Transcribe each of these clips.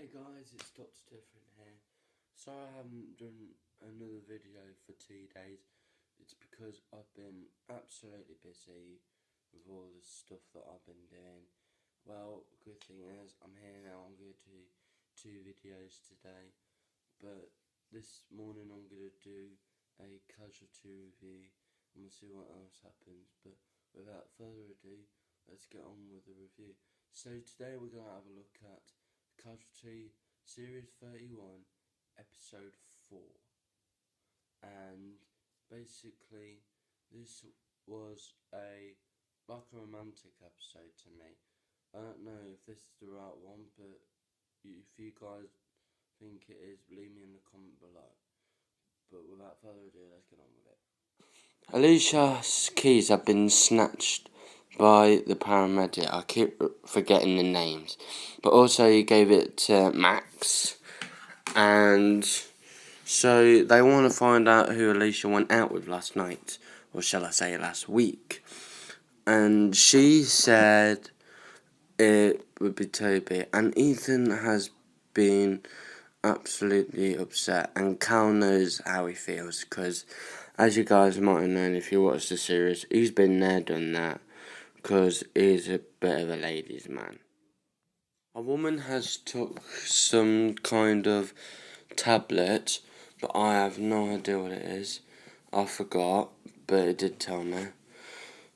Hey guys, it's Dr. Different here. Sorry I haven't done another video for 2 days. It's because I've been absolutely busy with all the stuff that I've been doing. Well, good thing is I'm here now. I'm going to do 2 videos today. But this morning I'm going to do a Casualty review and we'll see what else happens. But without further ado, let's get on with the review. So today we're going to have a look at Casualty Series 31 Episode 4, and basically this was like a romantic episode to me. I don't know if this is the right one, but if you guys think it is, leave me in the comment below. But without further ado, let's get on with it. Alicia's keys have been snatched by the paramedic. I keep forgetting the names. But also he gave it to Max. And so they want to find out who Alicia went out with last night. Or shall I say last week. And she said it would be Toby. And Ethan has been absolutely upset. And Cal knows how he feels. Because as you guys might have known if you watched the series, he's been there, done that, because he's a bit of a ladies' man. A woman has took some kind of tablet, but I have no idea what it is. I forgot, but it did tell me.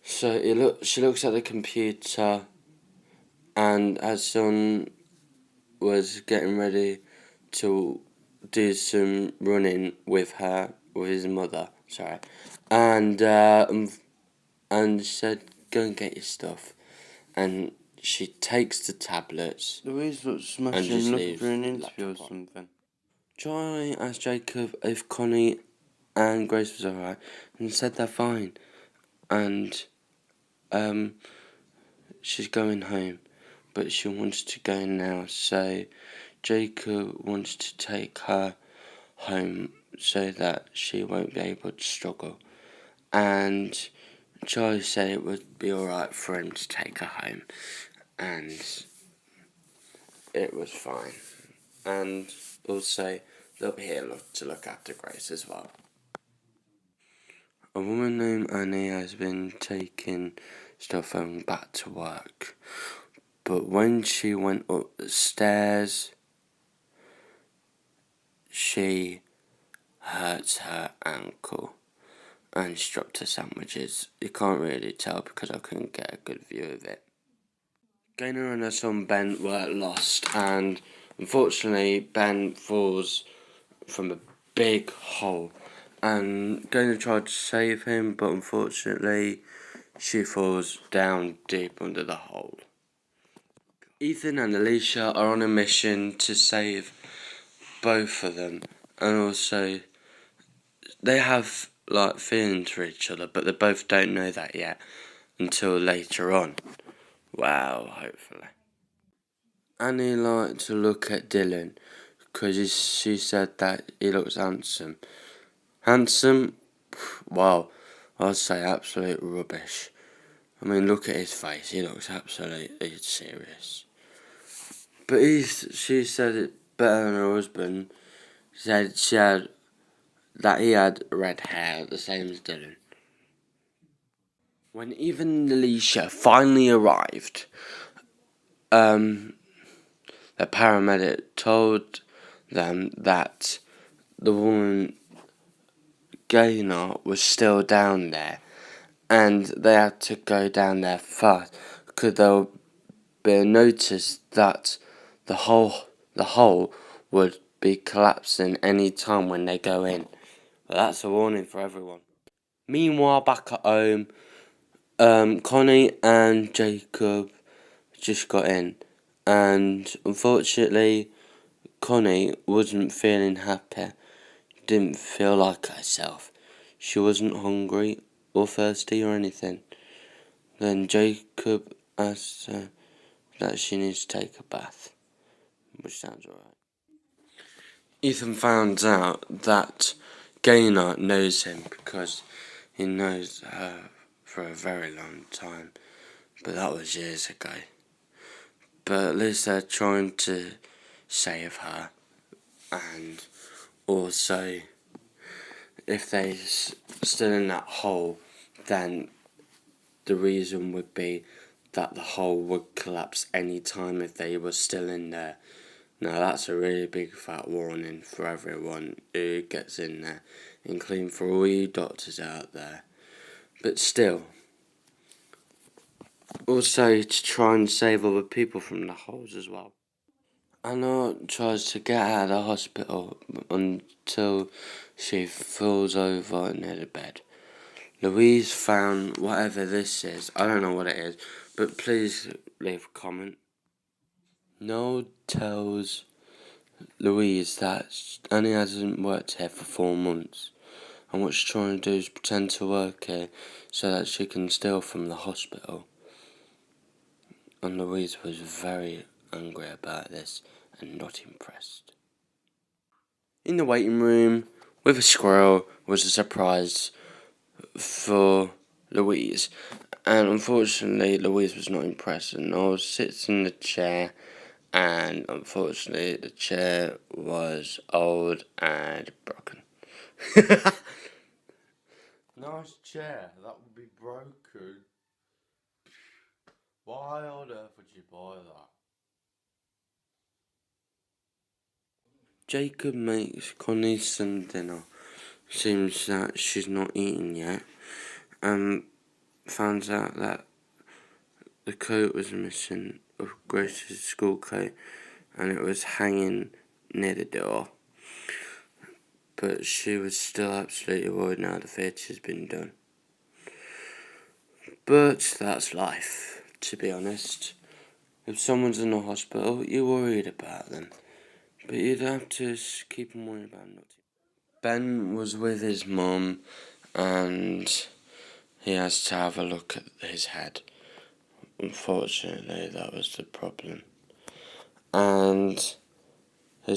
So she looks at the computer, and her son was getting ready to do some running with his mother. Sorry, and she said, "Go and get your stuff," and she takes the tablets. Louise looks smashing, looking for an interview or something. Charlie asked Jacob if Connie and Grace was alright, and said they're fine, and she's going home, but she wants to go now, so Jacob wants to take her home so that she won't be able to struggle. And Charlie said it would be alright for him to take her home, and it was fine. And also, they'll be here to look after Grace as well. A woman named Annie has been taking stuff home back to work, but when she went up the stairs, she hurt her ankle and she dropped her sandwiches. You can't really tell because I couldn't get a good view of it. Gaynor and her son Ben were lost, and unfortunately Ben falls from a big hole, and Gaynor tried to save him, but unfortunately she falls down deep under the hole. Ethan and Alicia are on a mission to save both of them, and also they have feelings for each other, but they both don't know that yet until later on. Well, hopefully. Annie liked to look at Dylan because she said that he looks handsome. Handsome? Well, I'd say absolute rubbish. I mean, look at his face. He looks absolutely serious. But she said it better than her husband. She said he had red hair, the same as Dylan. When even Alicia finally arrived, the paramedic told them that the woman Gaynor was still down there, and they had to go down there fast because there would be a notice that the hole would be collapsing any time when they go in. But that's a warning for everyone. Meanwhile, back at home, Connie and Jacob just got in, and unfortunately Connie wasn't feeling happy, didn't feel like herself. She wasn't hungry or thirsty or anything. Then Jacob asked her that she needs to take a bath, which sounds alright. Ethan found out that Gaynor knows him because he knows her for a very long time, but that was years ago. But at least they're trying to save her, and also if they're still in that hole, then the reason would be that the hole would collapse any time if they were still in there. Now that's a really big fat warning for everyone who gets in there, including for all you doctors out there. But still, also to try and save other people from the holes as well. Anna tries to get out of the hospital until she falls over near the bed. Louise found whatever this is. I don't know what it is, but please leave a comment. Noel tells Louise that Annie hasn't worked here for 4 months, and what she's trying to do is pretend to work here so that she can steal from the hospital. And Louise was very angry about this and not impressed. In the waiting room with a squirrel was a surprise for Louise, and unfortunately Louise was not impressed, and Noel sits in the chair, and unfortunately the chair was old and broken. Nice chair, that would be broken. Why on earth would you buy that? Jacob makes Connie some dinner. Seems that she's not eaten yet. Finds out that the coat was missing of Grace's school coat, and it was hanging near the door. But she was still absolutely worried now the theatre's been done. But that's life, to be honest. If someone's in the hospital, you're worried about them. But you'd have to keep on worrying about nothing. Ben was with his mum, and he has to have a look at his head. Unfortunately, that was the problem. And her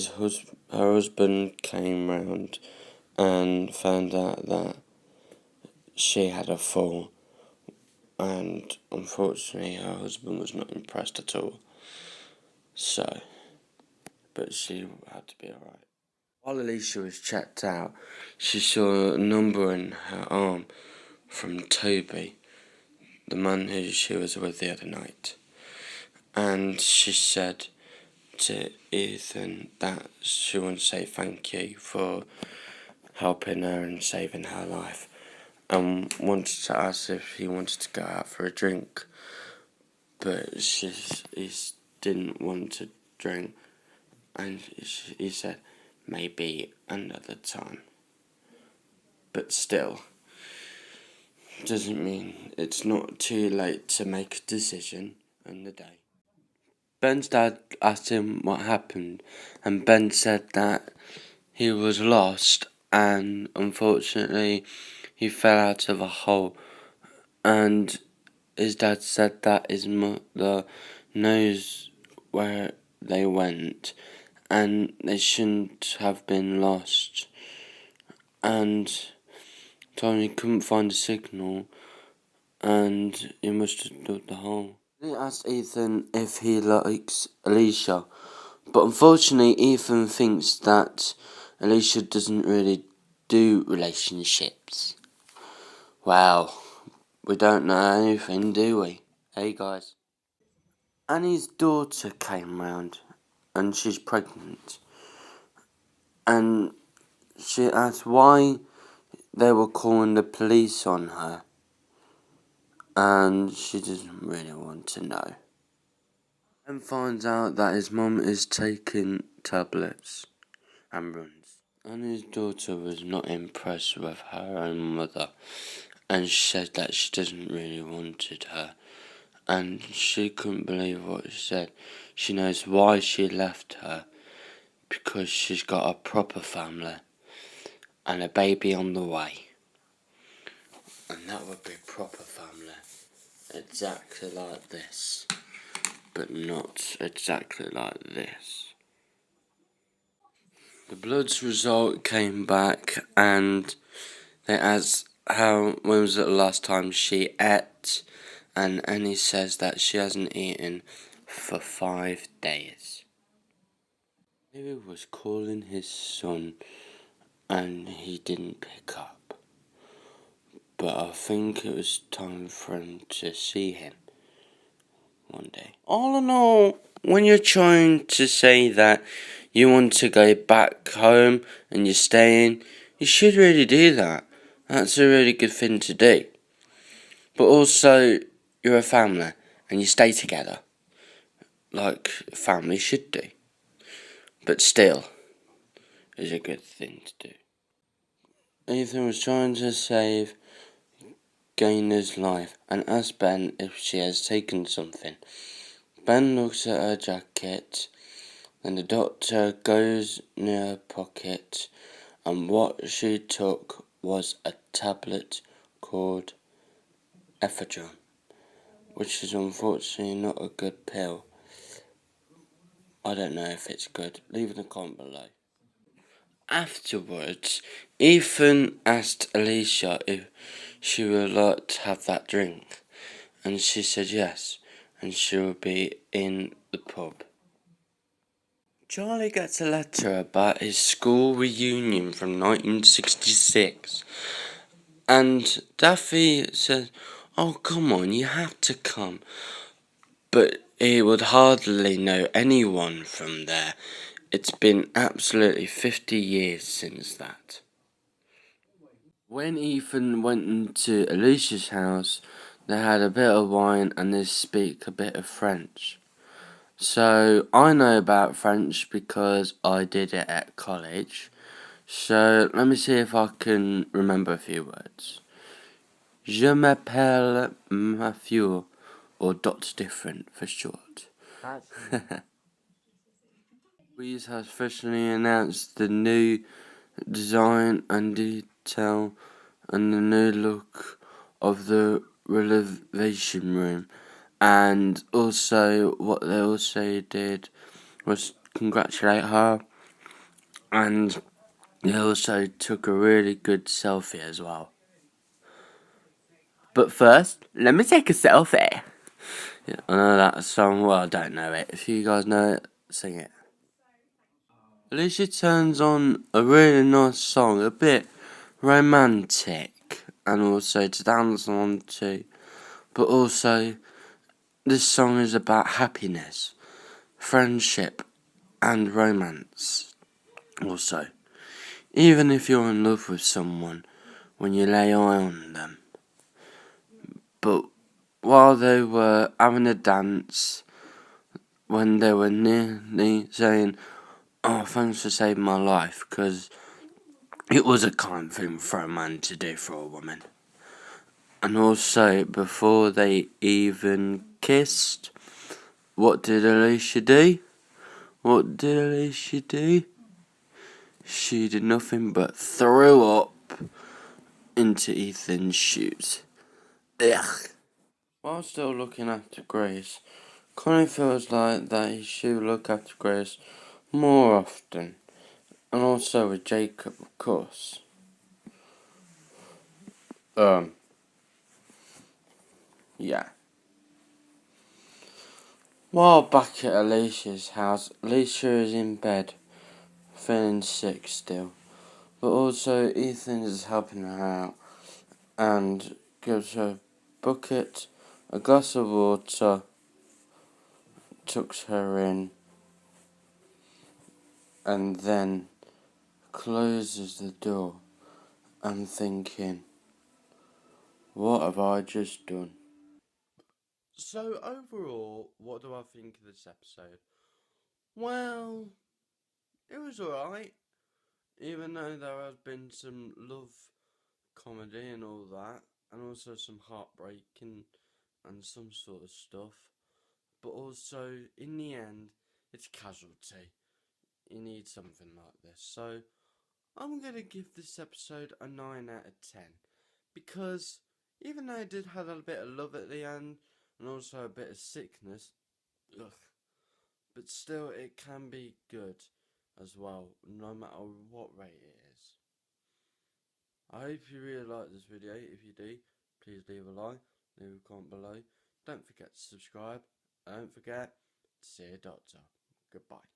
husband came round and found out that she had a fall, and unfortunately her husband was not impressed at all. So, but she had to be alright. While Alicia was checked out, she saw a number in her arm from Toby, the man who she was with the other night. And she said to Ethan that she wanted to say thank you for helping her and saving her life, and wanted to ask if he wanted to go out for a drink, but he didn't want to drink, and he said maybe another time. But still, doesn't mean it's not too late to make a decision on the day. Ben's dad asked him what happened, and Ben said that he was lost, and unfortunately he fell out of a hole, and his dad said that his mother knows where they went, and they shouldn't have been lost, and told him he couldn't find a signal, and he must have dug the hole. He asked Ethan if he likes Alicia, but unfortunately Ethan thinks that Alicia doesn't really do relationships. Well, we don't know anything, do we? Hey guys. Annie's daughter came round, and she's pregnant, and she asked why they were calling the police on her, and she doesn't really want to know. And finds out that his mum is taking tablets and runs. And his daughter was not impressed with her own mother, and she said that she doesn't really wanted her, and she couldn't believe what she said. She knows why she left her, because she's got a proper family and a baby on the way, and that would be a proper family, exactly like this, but not exactly like this. The blood's result came back, and they asked when was it the last time she ate, and Annie says that she hasn't eaten for 5 days. He was calling his son and he didn't pick up. But I think it was time for him to see him one day. All in all, when you're trying to say that you want to go back home and you're staying, you should really do that. That's a really good thing to do. But also, you're a family and you stay together, like family should do. But still, is a good thing to do. Ethan was trying to save Gainer's life and asks Ben if she has taken something. Ben looks at her jacket, and the doctor goes near her pocket, and what she took was a tablet called ephedrine, which is unfortunately not a good pill. I don't know if it's good. Leave in a comment below. Afterwards, Ethan asked Alicia if she would like to have that drink, and she said yes, and she will be in the pub. Charlie gets a letter about his school reunion from 1966, and Daffy says, "Oh, come on, you have to come." But he would hardly know anyone from there. It's been absolutely 50 years since that. When Ethan went into Alicia's house, they had a bit of wine and they speak a bit of French. So I know about French because I did it at college. So let me see if I can remember a few words. Je m'appelle Mathieu, or Dot's different for short. Weeze has officially announced the new design and detail and the new look of the renovation room, and also what they also did was congratulate her, and they also took a really good selfie as well. But first, let me take a selfie. Yeah, I know that song, well, I don't know it. If you guys know it, sing it. Alicia turns on a really nice song, a bit romantic, and also to dance on to. But also, this song is about happiness, friendship, and romance. Also, even if you're in love with someone, when you lay eye on them. But while they were having a dance, when they were nearly saying, "Oh, thanks for saving my life," because it was a kind thing for a man to do for a woman. And also, before they even kissed, what did Alicia do? What did Alicia do? She did nothing but throw up into Ethan's shoes. Ugh. While still looking after Grace, Connie feels like that he should look after Grace more often. And also with Jacob, of course. Yeah. While back at Alicia's house, Alicia is in bed, feeling sick still. But also Ethan is helping her out and gives her a bucket, a glass of water, tucks her in, and then closes the door. I'm thinking, what have I just done? So overall, what do I think of this episode? Well, it was alright. Even though there has been some love comedy and all that, and also some heartbreaking and some sort of stuff. But also, in the end, it's Casualty. You need something like this. So, I'm going to give this episode a 9 out of 10. Because, even though it did have a bit of love at the end, and also a bit of sickness, but still, it can be good as well, no matter what rate it is. I hope you really like this video. If you do, please leave a like, leave a comment below. Don't forget to subscribe. Don't forget to see a doctor. Goodbye.